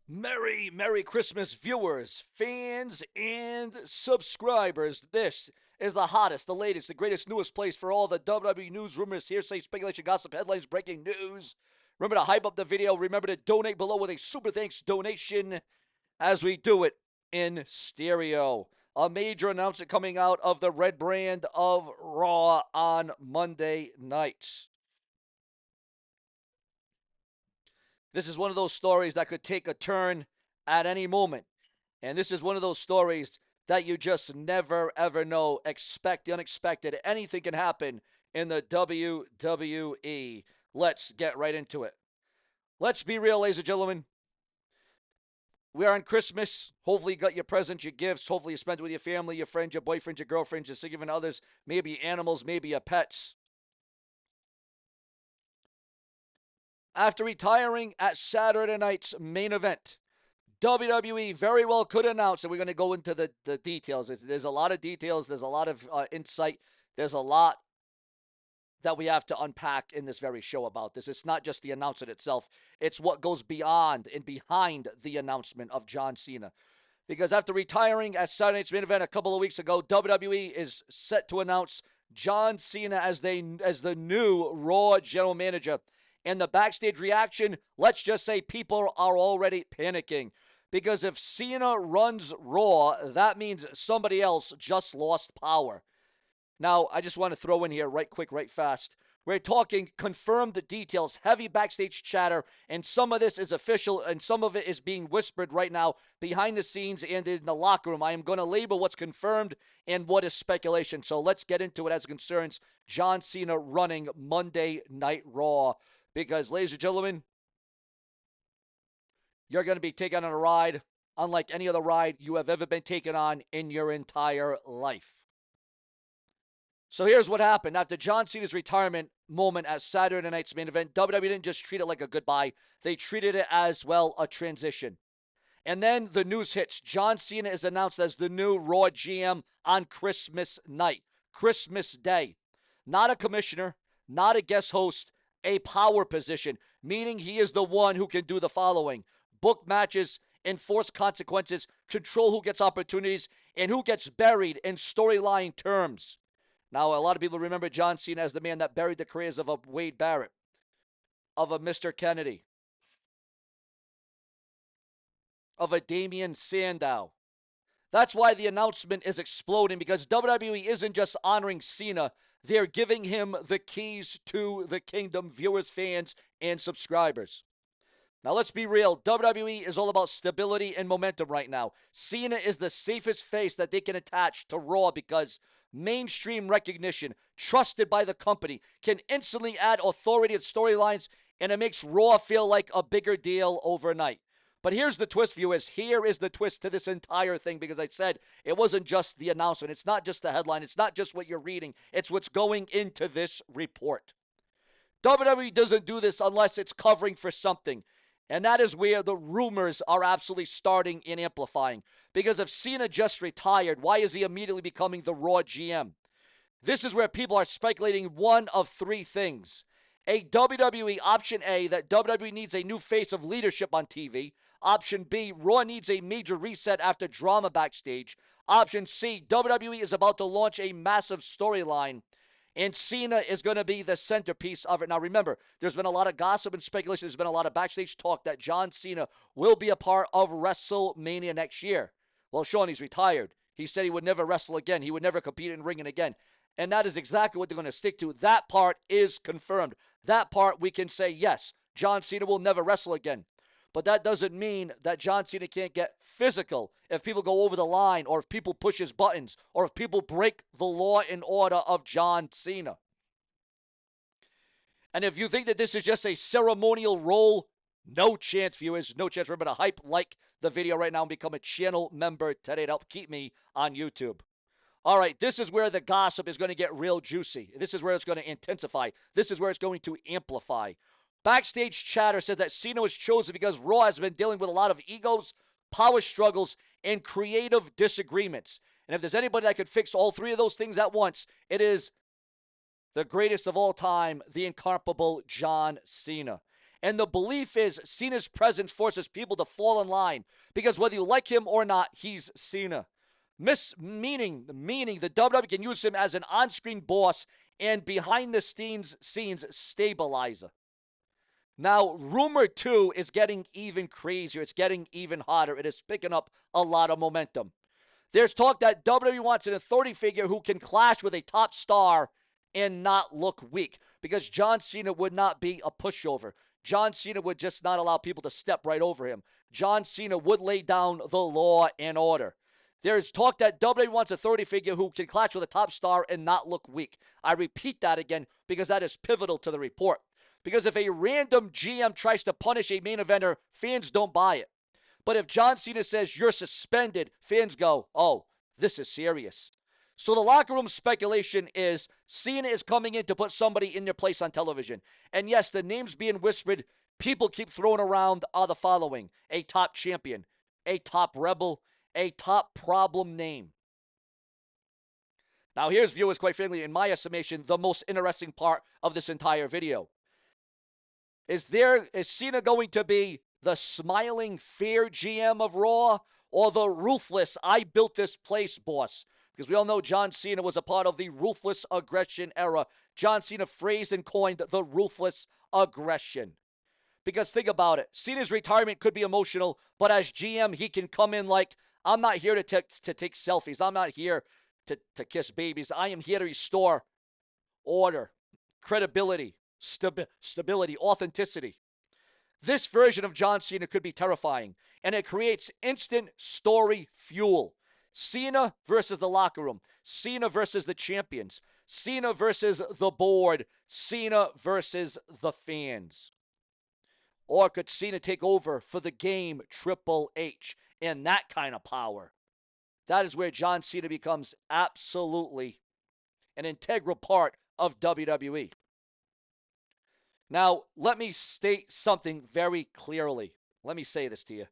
Merry Christmas, viewers, fans, and subscribers. This is the hottest, the latest, the greatest, newest place for all the WWE news, rumors, hearsay, speculation, gossip, headlines, breaking news. Remember to hype up the video. Remember to donate below with a super thanks donation as we do it in stereo. A major announcement coming out of the red brand of Raw on Monday nights. This is one of those stories that could take a turn at any moment. And this is one of those stories that you just never, ever know. Expect the unexpected. Anything can happen in the WWE. Let's get right into it. Let's be real, ladies and gentlemen. We are on Christmas. Hopefully you got your presents, your gifts. Hopefully you spent it with your family, your friends, your boyfriends, your girlfriends, your significant others, maybe animals, maybe your pets. After retiring at Saturday night's main event, WWE very well could announce, and we're going to go into the details. There's a lot of details. There's a lot of insight. There's a lot that we have to unpack in this very show about this. It's not just the announcement itself. It's what goes beyond and behind the announcement of John Cena. Because after retiring at Saturday night's main event a couple of weeks ago, WWE is set to announce John Cena as the new Raw general manager. And the backstage reaction, let's just say people are already panicking. Because if Cena runs Raw, that means somebody else just lost power. Now, I just want to throw in here right quick, right fast. We're talking confirmed details, heavy backstage chatter, and some of this is official and some of it is being whispered right now behind the scenes and in the locker room. I am going to label what's confirmed and what is speculation. So let's get into it as it concerns John Cena running Monday Night Raw. Because, ladies and gentlemen, you're going to be taken on a ride unlike any other ride you have ever been taken on in your entire life. So here's what happened. After John Cena's retirement moment at Saturday night's main event, WWE didn't just treat it like a goodbye. They treated it as, well, a transition. And then the news hits. John Cena is announced as the new Raw GM on Christmas night, Christmas Day. Not a commissioner, not a guest host, a power position, meaning he is the one who can do the following: book matches, enforce consequences, control who gets opportunities, and who gets buried in storyline terms. Now, a lot of people remember John Cena as the man that buried the careers of a Wade Barrett, of a Mr. Kennedy, of a Damian Sandow. That's why the announcement is exploding, because WWE isn't just honoring Cena, they're giving him the keys to the kingdom, viewers, fans, and subscribers. Now, let's be real. WWE is all about stability and momentum right now. Cena is the safest face that they can attach to Raw because mainstream recognition, trusted by the company, can instantly add authority to storylines, and it makes Raw feel like a bigger deal overnight. But here's the twist, viewers. Here is the twist to this entire thing, because I said it wasn't just the announcement. It's not just the headline. It's not just what you're reading. It's what's going into this report. WWE doesn't do this unless it's covering for something. And that is where the rumors are absolutely starting and amplifying. Because if Cena just retired, why is he immediately becoming the Raw GM? This is where people are speculating one of three things. A WWE option A, that WWE needs a new face of leadership on TV. Option B, Raw needs a major reset after drama backstage. Option C, WWE is about to launch a massive storyline, and Cena is going to be the centerpiece of it. Now remember, there's been a lot of gossip and speculation. There's been a lot of backstage talk that John Cena will be a part of WrestleMania next year. Well, Sean, he's retired. He said he would never wrestle again. He would never compete in ringing again. And that is exactly what they're going to stick to. That part is confirmed. That part we can say, yes, John Cena will never wrestle again. But that doesn't mean that John Cena can't get physical if people go over the line, or if people push his buttons, or if people break the law and order of John Cena. And if you think that this is just a ceremonial role, no chance, viewers. No chance. Remember to hype, like the video right now, and become a channel member today to help keep me on YouTube. All right, this is where the gossip is going to get real juicy. This is where it's going to intensify. This is where it's going to amplify. Backstage chatter says that Cena was chosen because Raw has been dealing with a lot of egos, power struggles, and creative disagreements. And if there's anybody that could fix all three of those things at once, it is the greatest of all time, the incomparable John Cena. And the belief is Cena's presence forces people to fall in line because whether you like him or not, he's Cena. Meaning the WWE can use him as an on-screen boss and behind-the-scenes stabilizer. Now, rumor 2 is getting even crazier. It's getting even hotter. It is picking up a lot of momentum. There's talk that WWE wants an authority figure who can clash with a top star and not look weak, because John Cena would not be a pushover. John Cena would just not allow people to step right over him. John Cena would lay down the law and order. There's talk that WWE wants an authority figure who can clash with a top star and not look weak. I repeat that again because that is pivotal to the report. Because if a random GM tries to punish a main eventer, fans don't buy it. But if John Cena says you're suspended, fans go, oh, this is serious. So the locker room speculation is Cena is coming in to put somebody in their place on television. And yes, the names being whispered, people keep throwing around are the following: a top champion, a top rebel, a top problem name. Now here's, viewers, quite frankly, in my estimation, the most interesting part of this entire video. Is Cena going to be the smiling, fair GM of Raw, or the ruthless, I built this place boss? Because we all know John Cena was a part of the ruthless aggression era. John Cena phrased and coined the ruthless aggression. Because think about it, Cena's retirement could be emotional, but as GM, he can come in like, I'm not here to take selfies. I'm not here to kiss babies. I am here to restore order, credibility, stability, authenticity. This version of John Cena could be terrifying, and it creates instant story fuel. Cena versus the locker room. Cena versus the champions. Cena versus the board. Cena versus the fans. Or could Cena take over for the game Triple H and that kind of power? That is where John Cena becomes absolutely an integral part of WWE. Now, let me state something very clearly. Let me say this to you.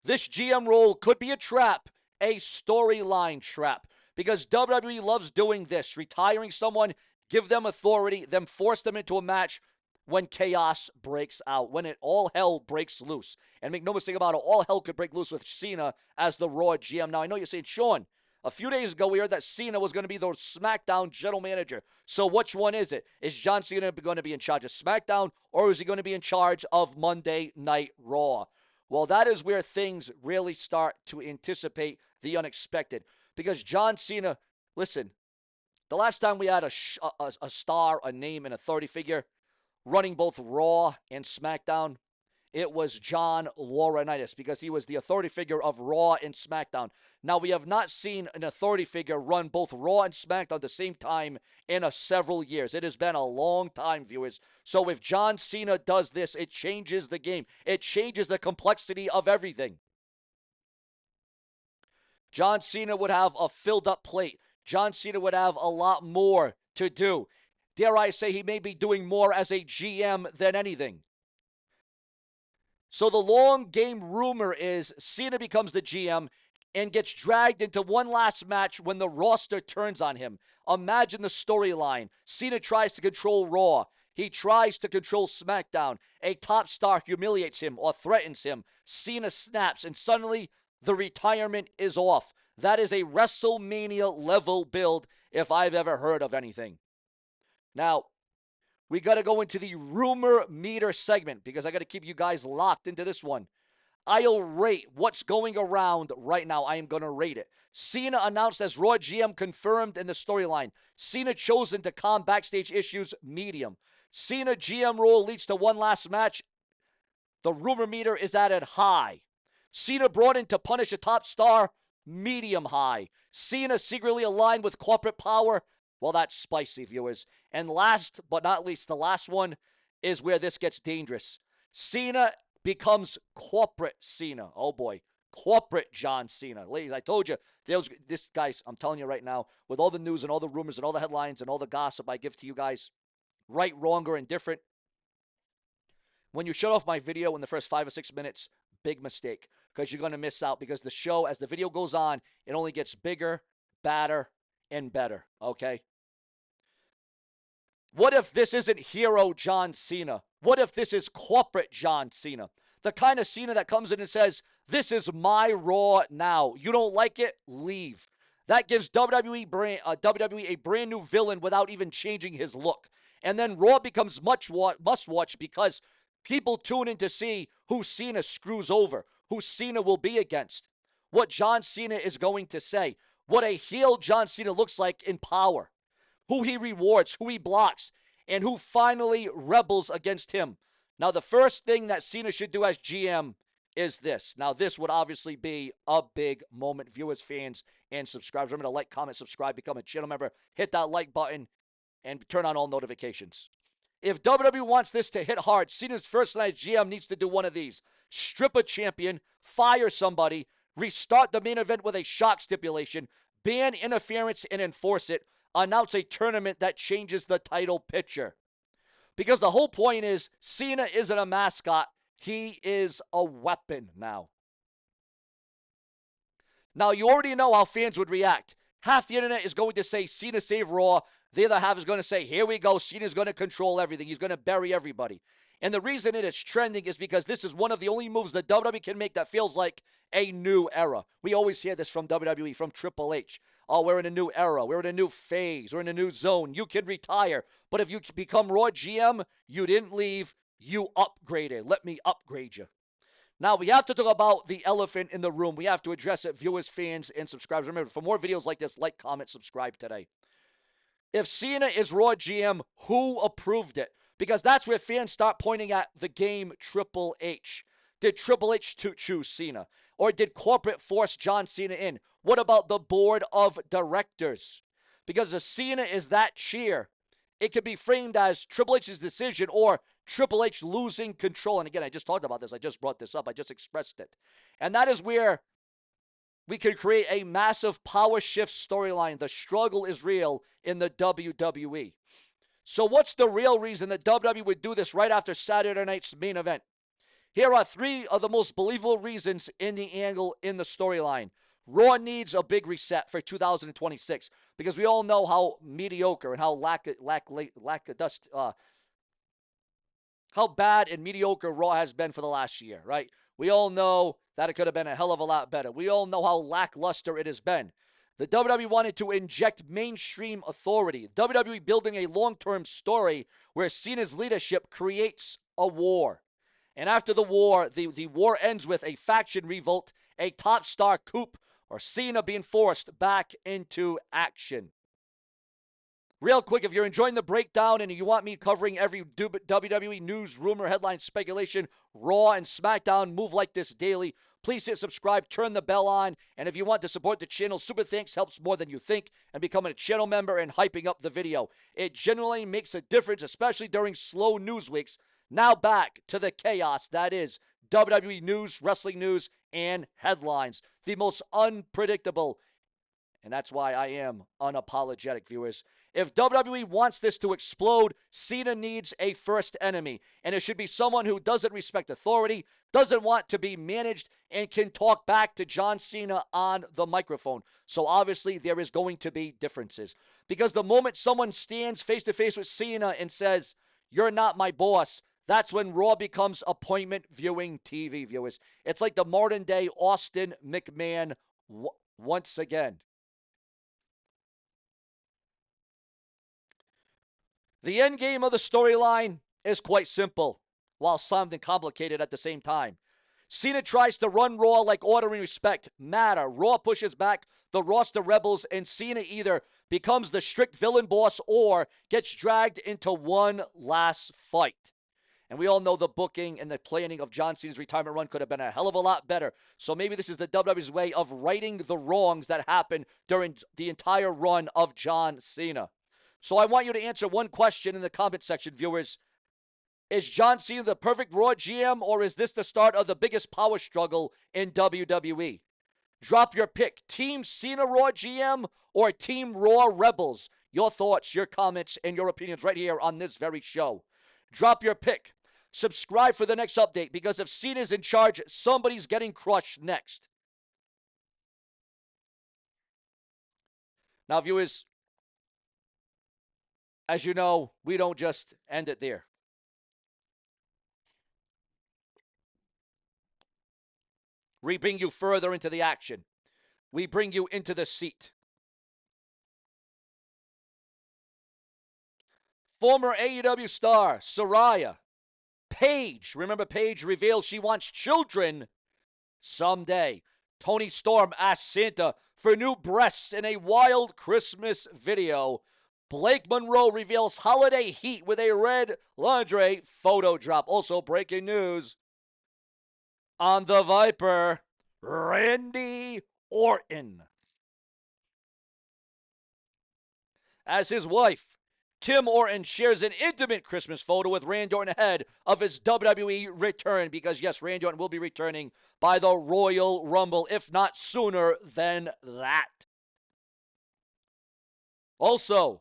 This GM role could be a trap, a storyline trap, because WWE loves doing this, retiring someone, give them authority, then force them into a match when chaos breaks out, when all hell breaks loose. And make no mistake about it, all hell could break loose with Cena as the Raw GM. Now, I know you're saying, Sean, a few days ago, we heard that Cena was going to be the SmackDown general manager. So which one is it? Is John Cena going to be in charge of SmackDown, or is he going to be in charge of Monday Night Raw? Well, that is where things really start to anticipate the unexpected. Because John Cena, listen, the last time we had a star, a name, and a authority figure running both Raw and SmackDown, it was John Laurinaitis, because he was the authority figure of Raw and SmackDown. Now, we have not seen an authority figure run both Raw and SmackDown at the same time in several years. It has been a long time, viewers. So if John Cena does this, it changes the game. It changes the complexity of everything. John Cena would have a filled-up plate. John Cena would have a lot more to do. Dare I say, he may be doing more as a GM than anything. So the long game rumor is Cena becomes the GM and gets dragged into one last match when the roster turns on him. Imagine the storyline. Cena tries to control Raw. He tries to control SmackDown. A top star humiliates him or threatens him. Cena snaps, and suddenly the retirement is off. That is a WrestleMania level build if I've ever heard of anything. Now, we got to go into the rumor meter segment because I got to keep you guys locked into this one. I'll rate what's going around right now. I am going to rate it. Cena announced as Raw GM confirmed in the storyline. Cena chosen to calm backstage issues, medium. Cena GM role leads to one last match. The rumor meter is at high. Cena brought in to punish a top star, medium high. Cena secretly aligned with corporate power. Well, that's spicy, viewers. And last but not least, the last one is where this gets dangerous. Cena becomes corporate Cena. Oh, boy. Corporate John Cena. Ladies, I told you, this, guys, I'm telling you right now, with all the news and all the rumors and all the headlines and all the gossip I give to you guys, right, wrong, or indifferent, when you shut off my video in the first 5 or 6 minutes, big mistake, because you're going to miss out, because the show, as the video goes on, it only gets bigger, badder, and better, okay? What if this isn't hero John Cena? What if this is corporate John Cena? The kind of Cena that comes in and says, this is my Raw now. You don't like it? Leave. That gives WWE a brand new villain without even changing his look. And then Raw becomes must watch because people tune in to see who Cena screws over, who Cena will be against, what John Cena is going to say, what a heel John Cena looks like in power, who he rewards, who he blocks, and who finally rebels against him. Now, the first thing that Cena should do as GM is this. Now, this would obviously be a big moment, viewers, fans, and subscribers. Remember to like, comment, subscribe, become a channel member, hit that like button, and turn on all notifications. If WWE wants this to hit hard, Cena's first night GM needs to do one of these. Strip a champion, fire somebody, restart the main event with a shock stipulation, ban interference and enforce it, announce a tournament that changes the title picture. Because the whole point is, Cena isn't a mascot. He is a weapon now. Now, you already know how fans would react. Half the internet is going to say Cena saved Raw. The other half is going to say, here we go. Cena's going to control everything. He's going to bury everybody. And the reason it is trending is because this is one of the only moves that WWE can make that feels like a new era. We always hear this from WWE, from Triple H. Oh, we're in a new era. We're in a new phase. We're in a new zone. You can retire. But if you become Raw GM, you didn't leave. You upgraded. Let me upgrade you. Now, we have to talk about the elephant in the room. We have to address it, viewers, fans, and subscribers. Remember, for more videos like this, like, comment, subscribe today. If Cena is Raw GM, who approved it? Because that's where fans start pointing at the game Triple H. Did Triple H choose Cena? Or did corporate force John Cena in? What about the board of directors? Because if Cena is that cheer, it could be framed as Triple H's decision or Triple H losing control. And again, I just talked about this. I just brought this up. I just expressed it. And that is where we could create a massive power shift storyline. The struggle is real in the WWE. So what's the real reason that WWE would do this right after Saturday night's main event? Here are three of the most believable reasons in the angle in the storyline. Raw needs a big reset for 2026 because we all know how mediocre and how how bad and mediocre Raw has been for the last year, right? We all know that it could have been a hell of a lot better. We all know how lackluster it has been. The WWE wanted to inject mainstream authority. WWE building a long-term story where Cena's leadership creates a war. And after the war, the war ends with a faction revolt, a top star coup, or Cena being forced back into action. Real quick, if you're enjoying the breakdown and you want me covering every WWE news, rumor, headline, speculation, Raw and SmackDown move like this daily, please hit subscribe, turn the bell on, and if you want to support the channel, super thanks helps more than you think, and becoming a channel member and hyping up the video. It genuinely makes a difference, especially during slow news weeks. Now back to the chaos that is WWE news, wrestling news, and headlines. The most unpredictable, and that's why I am unapologetic, viewers. If WWE wants this to explode, Cena needs a first enemy. And it should be someone who doesn't respect authority, doesn't want to be managed, and can talk back to John Cena on the microphone. So obviously there is going to be differences. Because the moment someone stands face-to-face with Cena and says, "You're not my boss," that's when Raw becomes appointment viewing TV, viewers. It's like the modern day Austin McMahon once again. The end game of the storyline is quite simple, while something complicated at the same time. Cena tries to run Raw like order and respect matter. Raw pushes back, the roster rebels, and Cena either becomes the strict villain boss or gets dragged into one last fight. And we all know the booking and the planning of John Cena's retirement run could have been a hell of a lot better. So maybe this is the WWE's way of righting the wrongs that happened during the entire run of John Cena. So I want you to answer one question in the comment section, viewers. Is John Cena the perfect Raw GM, or is this the start of the biggest power struggle in WWE? Drop your pick. Team Cena Raw GM or Team Raw Rebels? Your thoughts, your comments, and your opinions right here on this very show. Drop your pick. Subscribe for the next update, because if Cena's in charge, somebody's getting crushed next. Now, viewers, As you know, we don't just end it there. We bring you further into the action. We bring you into the seat. Former AEW star Saraya Paige, remember Paige reveals she wants children someday. Tony Storm asked Santa for new breasts in a wild Christmas video. Blake Monroe reveals holiday heat with a red lingerie photo drop. Also, breaking news on the Viper, Randy Orton. As his wife, Kim Orton shares an intimate Christmas photo with Randy Orton ahead of his WWE return because, yes, Randy Orton will be returning by the Royal Rumble, if not sooner than that. Also,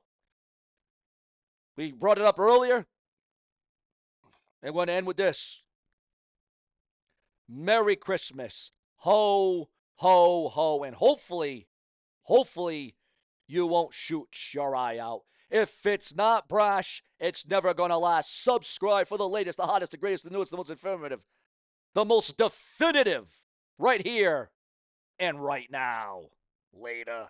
we brought it up earlier. I'm going to end with this. Merry Christmas. Ho, ho, ho. And hopefully, you won't shoot your eye out. If it's not brash, it's never going to last. Subscribe for the latest, the hottest, the greatest, the newest, the most informative, the most definitive right here and right now. Later.